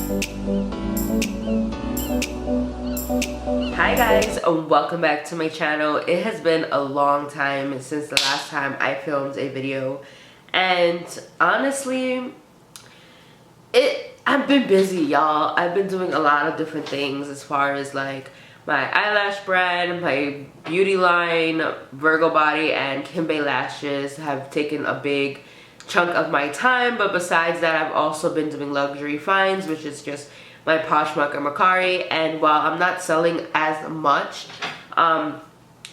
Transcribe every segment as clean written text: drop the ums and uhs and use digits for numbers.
Hi guys, and welcome back to my channel. It has been a long time since the last time I filmed a video, and honestly I've been busy, y'all. I've been doing a lot of different things as far as like my eyelash brand, my beauty line, Virgo Body and Kimbe Lashes have taken a big chunk of my time, but besides that I've also been doing Luxury Finds, which is just my Poshmark and Mercari. And while I'm not selling as much on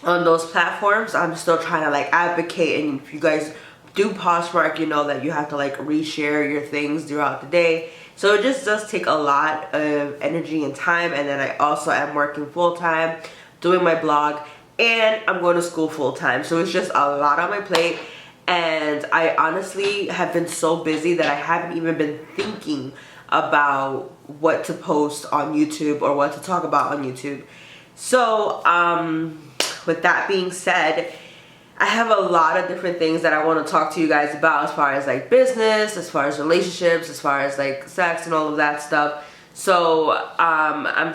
those platforms, I'm still trying to like advocate. And if you guys do Poshmark, you know that you have to like reshare your things throughout the day. So it just does take a lot of energy and time. And then I also am working full-time, doing my blog, and I'm going to school full-time. So it's just a lot on my plate. And I honestly have been so busy that I haven't even been thinking about what to post on YouTube or what to talk about on YouTube. So with that being said, I have a lot of different things that I want to talk to you guys about, as far as like business, as far as relationships, as far as like sex and all of that stuff. So I'm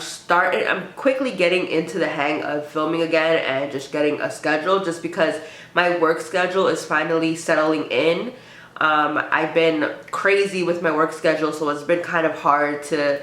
quickly getting into the hang of filming again and just getting a schedule, just because my work schedule is finally settling in. I've been crazy with my work schedule, so it's been kind of hard to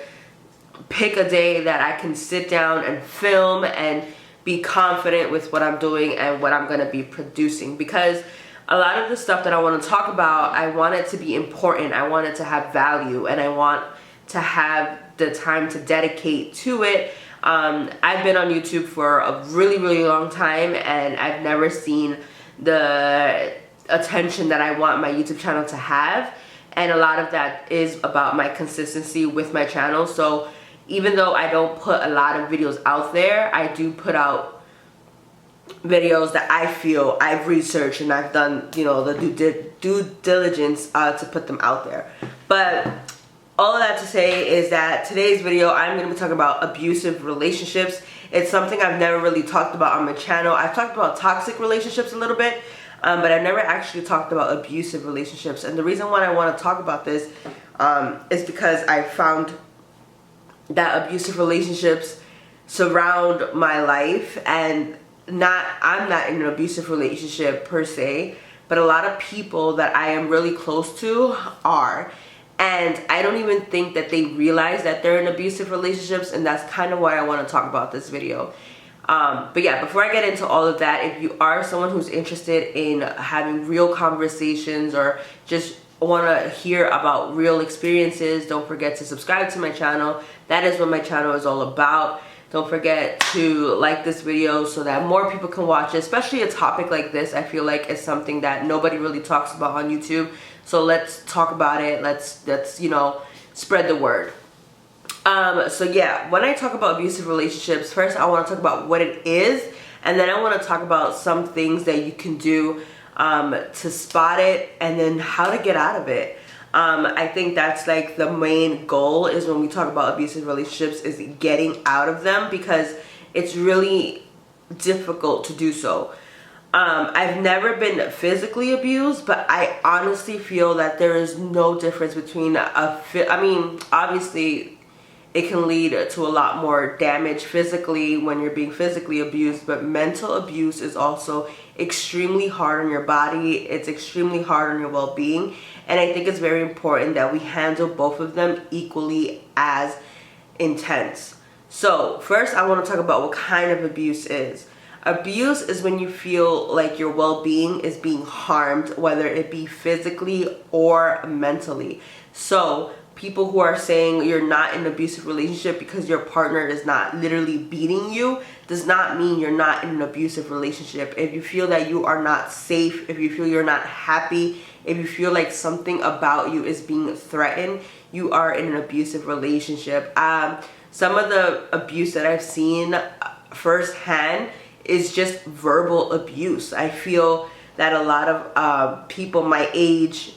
pick a day that I can sit down and film and be confident with what I'm doing and what I'm going to be producing, because a lot of the stuff that I want to talk about, I want it to be important, I want it to have value, and I want to have the time to dedicate to it. I've been on YouTube for a really long time, and I've never seen the attention that I want my YouTube channel to have, and a lot of that is about my consistency with my channel. So even though I don't put a lot of videos out there, I do put out videos that I feel I've researched and I've done, you know, the due diligence to put them out there. But all of that to say is that today's video, I'm going to be talking about abusive relationships. It's something I've never really talked about on my channel. I've talked about toxic relationships a little bit, but I've never actually talked about abusive relationships. And the reason why I want to talk about this is because I found that abusive relationships surround my life, and I'm not in an abusive relationship per se, but a lot of people that I am really close to are. And I don't even think that they realize that they're in abusive relationships, and that's kind of why I want to talk about this video. But yeah, before I get into all of that, if you are someone who's interested in having real conversations or just want to hear about real experiences, don't forget to subscribe to my channel. That is what my channel is all about. Don't forget to like this video so that more people can watch it, especially a topic like this. I feel like it's something that nobody really talks about on YouTube. So let's talk about it. Let's you know, spread the word. So yeah, when I talk about abusive relationships, first I want to talk about what it is, and then I want to talk about some things that you can do to spot it, and then how to get out of it. I think that's like the main goal, is when we talk about abusive relationships, is getting out of them, because it's really difficult to do so. I've never been physically abused, but I honestly feel that there is no difference between I mean, obviously it can lead to a lot more damage physically when you're being physically abused, but mental abuse is also extremely hard on your body. It's extremely hard on your well-being, and I think it's very important that we handle both of them equally as intense. So first I want to talk about what kind of abuse is. Abuse is when you feel like your well-being is being harmed, whether it be physically or mentally. So people who are saying you're not in an abusive relationship because your partner is not literally beating you does not mean you're not in an abusive relationship. If you feel that you are not safe, if you feel you're not happy, if you feel like something about you is being threatened, you are in an abusive relationship. Some of the abuse that I've seen firsthand is just verbal abuse. I feel that a lot of people my age,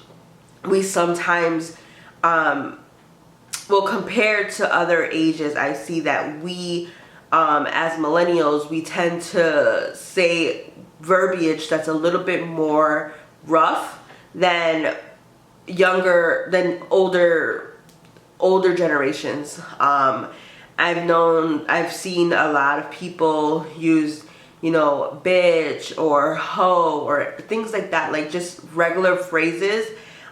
we sometimes well, compared to other ages, I see that we as millennials, we tend to say verbiage that's a little bit more rough than older older generations. I've seen a lot of people use, you know, bitch or hoe or things like that, like just regular phrases.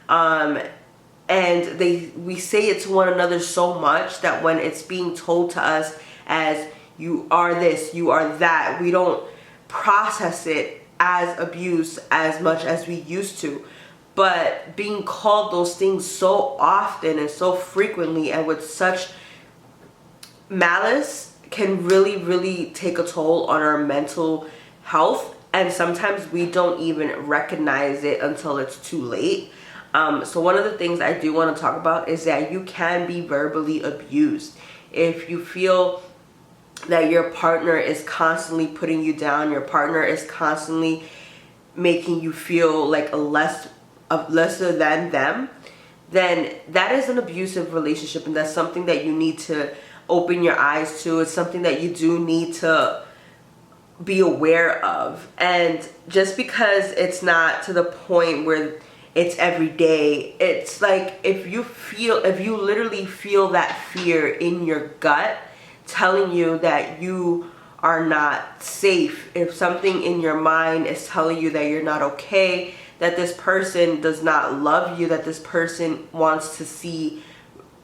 And we say it to one another so much that when it's being told to us as you are this, you are that, we don't process it as abuse as much as we used to. But being called those things so often and so frequently and with such malice can really, really take a toll on our mental health. And sometimes we don't even recognize it until it's too late. So one of the things I do want to talk about is that you can be verbally abused. If you feel that your partner is constantly putting you down, your partner is constantly making you feel like lesser than them, then that is an abusive relationship, and that's something that you need to open your eyes to. It's something that you do need to be aware of. And just because it's not to the point where it's every day, it's like if you literally feel that fear in your gut telling you that you are not safe, if something in your mind is telling you that you're not okay, that this person does not love you, that this person wants to see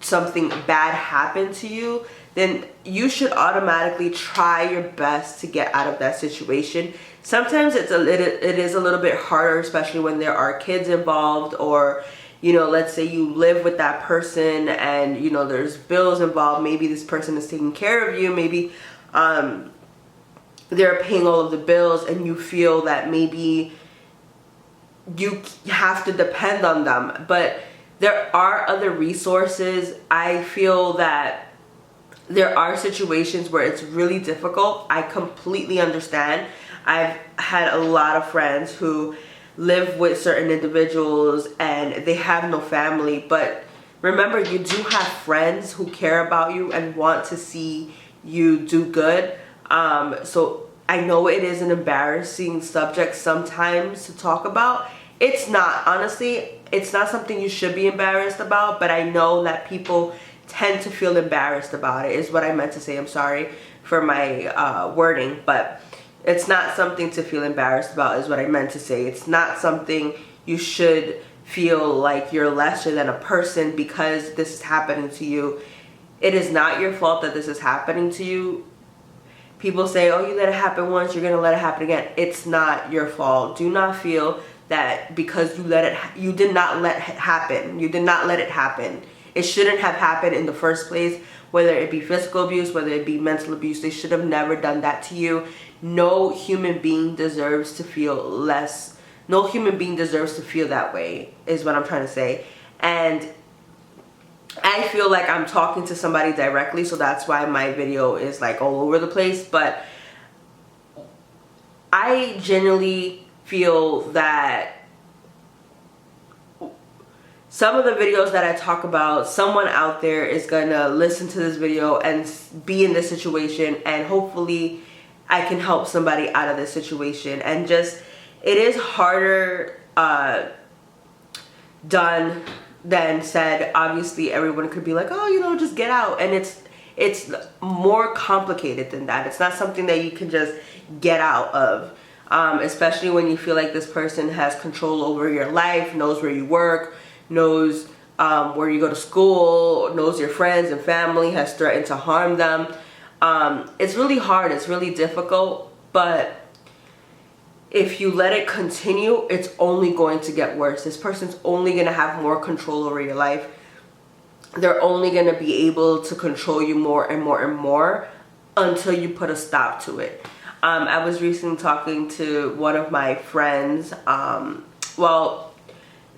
something bad happen to you, then you should automatically try your best to get out of that situation. Sometimes it is a little bit harder, especially when there are kids involved, or, you know, let's say you live with that person and, you know, there's bills involved. Maybe this person is taking care of you. Maybe they're paying all of the bills and you feel that maybe you have to depend on them. But there are other resources. I feel that there are situations where it's really difficult. I completely understand. I've had a lot of friends who live with certain individuals and they have no family, but remember, you do have friends who care about you and want to see you do good. So I know it is an embarrassing subject sometimes to talk about. It's not, honestly, it's not something you should be embarrassed about, but I know that people tend to feel embarrassed about it, is what I meant to say. I'm sorry for my wording, but it's not something to feel embarrassed about, is what I meant to say. It's not something you should feel like you're lesser than a person because this is happening to you. It is not your fault that this is happening to you. People say, oh, you let it happen once, you're gonna let it happen again. It's not your fault. Do not feel that because you did not let it happen. You did not let it happen. It shouldn't have happened in the first place, whether it be physical abuse, whether it be mental abuse. They should have never done that to you. No human being deserves to feel less. No human being deserves to feel that way, is what I'm trying to say. And I feel like I'm talking to somebody directly, so that's why my video is like all over the place. But I genuinely feel that some of the videos that I talk about, someone out there is gonna listen to this video and be in this situation, and hopefully I can help somebody out of this situation. And just, it is harder done than said. Obviously everyone could be like, oh, you know, just get out, and it's more complicated than that. It's not something that you can just get out of, especially when you feel like this person has control over your life, knows where you work, knows where you go to school, knows your friends and family, has threatened to harm them. It's really hard, it's really difficult, but if you let it continue, it's only going to get worse. This person's only going to have more control over your life. They're only going to be able to control you more and more and more until you put a stop to it. I was recently talking to one of my friends. Well,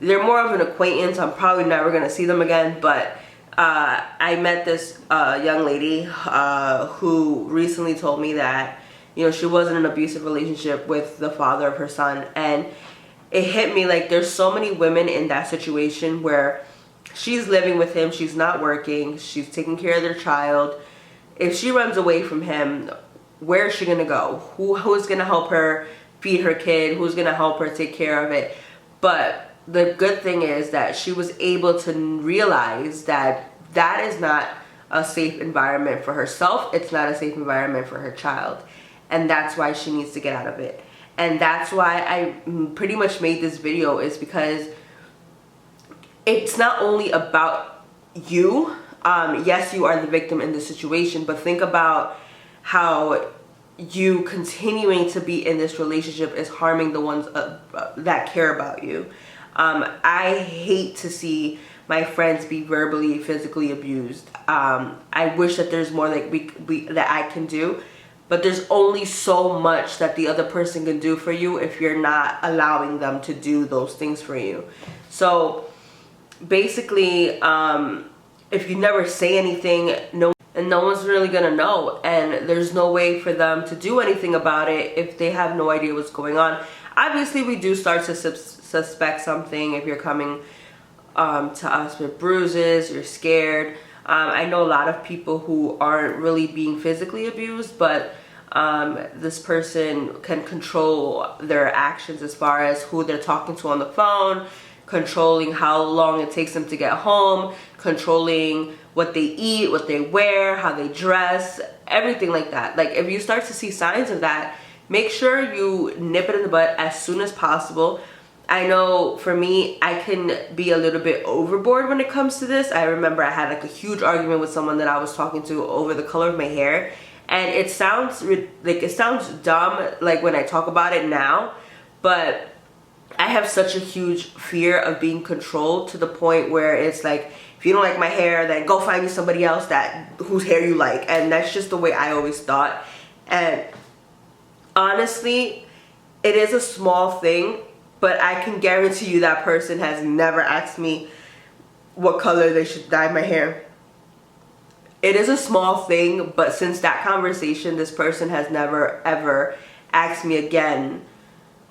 they're more of an acquaintance. I'm probably never going to see them again, but I met this young lady who recently told me that, you know, she was in an abusive relationship with the father of her son. And it hit me like there's so many women in that situation where she's living with him, she's not working, she's taking care of their child. If she runs away from him, where is she gonna go? Who's gonna help her feed her kid? Who's gonna help her take care of it? But the good thing is that she was able to realize that that is not a safe environment for herself. It's not a safe environment for her child. And that's why she needs to get out of it. And that's why I pretty much made this video, is because it's not only about you. Yes, you are the victim in this situation, but think about how you continuing to be in this relationship is harming the ones that care about you. I hate to see my friends be verbally, physically abused. I wish that there's more that that I can do, but there's only so much that the other person can do for you if you're not allowing them to do those things for you. So basically, if you never say anything, no one's really gonna know, and there's no way for them to do anything about it if they have no idea what's going on. Obviously, we do start to suspect something if you're coming to us with bruises, you're scared. I know a lot of people who aren't really being physically abused, but this person can control their actions as far as who they're talking to on the phone, controlling how long it takes them to get home, controlling what they eat, what they wear, how they dress, everything like that. Like, if you start to see signs of that, make sure you nip it in the bud as soon as possible. I know for me, I can be a little bit overboard when it comes to this. I remember I had like a huge argument with someone that I was talking to over the color of my hair, and it sounds dumb like when I talk about it now, but I have such a huge fear of being controlled to the point where it's like, if you don't like my hair, then go find you somebody else whose hair you like. And that's just the way I always thought. And honestly, it is a small thing, but I can guarantee you that person has never asked me what color they should dye my hair. It is a small thing, but since that conversation, this person has never ever asked me again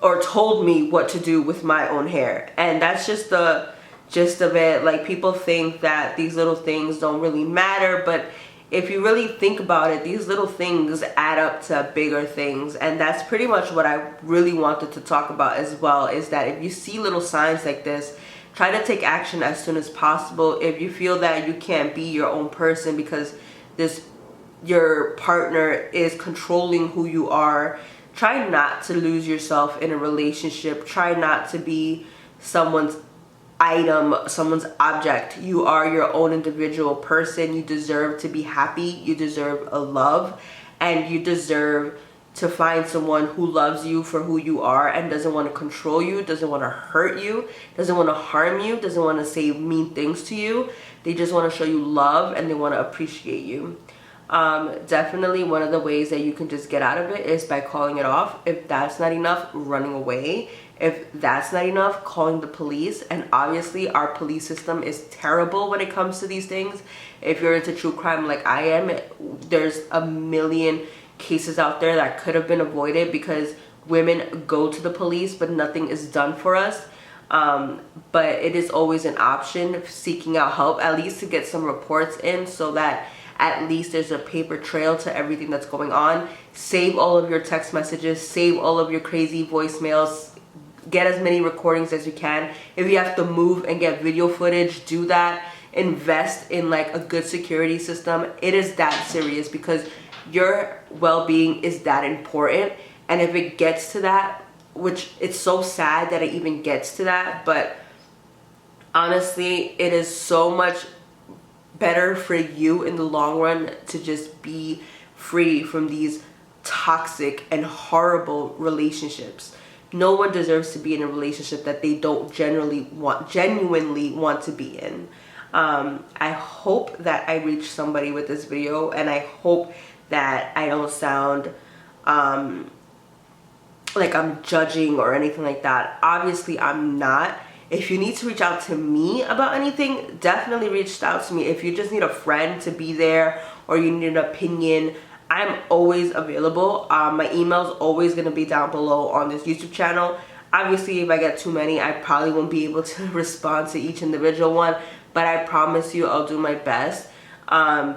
or told me what to do with my own hair. And that's just the gist of it. Like, people think that these little things don't really matter, but if you really think about it, these little things add up to bigger things. And that's pretty much what I really wanted to talk about as well, is that if you see little signs like this, try to take action as soon as possible. If you feel that you can't be your own person because your partner is controlling who you are, try not to lose yourself in a relationship. Try not to be someone's item, someone's object. You are your own individual person. You deserve to be happy. You deserve a love, and you deserve to find someone who loves you for who you are and doesn't want to control you, doesn't want to hurt you, doesn't want to harm you, doesn't want to say mean things to you. They just want to show you love, and they want to appreciate you. Definitely one of the ways that you can just get out of it is by calling it off. If that's not enough, running away. If that's not enough, calling the police. And obviously our police system is terrible when it comes to these things. If you're into true crime like I am, there's a million cases out there that could have been avoided because women go to the police but nothing is done for us. But it is always an option, seeking out help, at least to get some reports in, so that at least there's a paper trail to everything that's going on. Save all of your text messages, save all of your crazy voicemails, get as many recordings as you can. If you have to move and get video footage, do that. Invest in like a good security system. It is that serious because your well-being is that important. And if it gets to that, which it's so sad that it even gets to that, but honestly, it is so much better for you in the long run to just be free from these toxic and horrible relationships. No one deserves to be in a relationship that they don't genuinely want to be in. I hope that I reach somebody with this video, and I hope that I don't sound like I'm judging or anything like that. Obviously, I'm not. If you need to reach out to me about anything, definitely reach out to me. If you just need a friend to be there or you need an opinion, I'm always available. My email is always going to be down below on this YouTube channel. Obviously, if I get too many, I probably won't be able to respond to each individual one, but I promise you I'll do my best,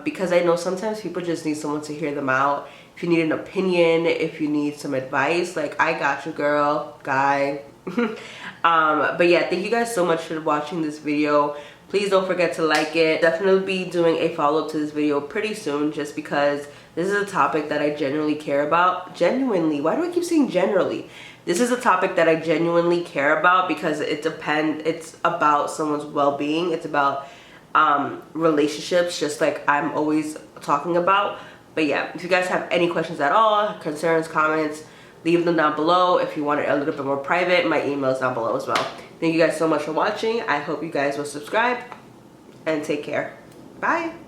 because I know sometimes people just need someone to hear them out. If you need an opinion, if you need some advice, like, I got you, girl, guy. But yeah, thank you guys so much for watching this video. Please don't forget to like it. Definitely be doing a follow-up to this video pretty soon, just because this is a topic that I genuinely care about. Genuinely, why do I keep saying generally? This is a topic that I genuinely care about because it's about someone's well-being. It's about relationships, just like I'm always talking about. But yeah, if you guys have any questions at all, concerns, comments, leave them down below. If you want it a little bit more private, my email is down below as well. Thank you guys so much for watching. I hope you guys will subscribe and take care. Bye.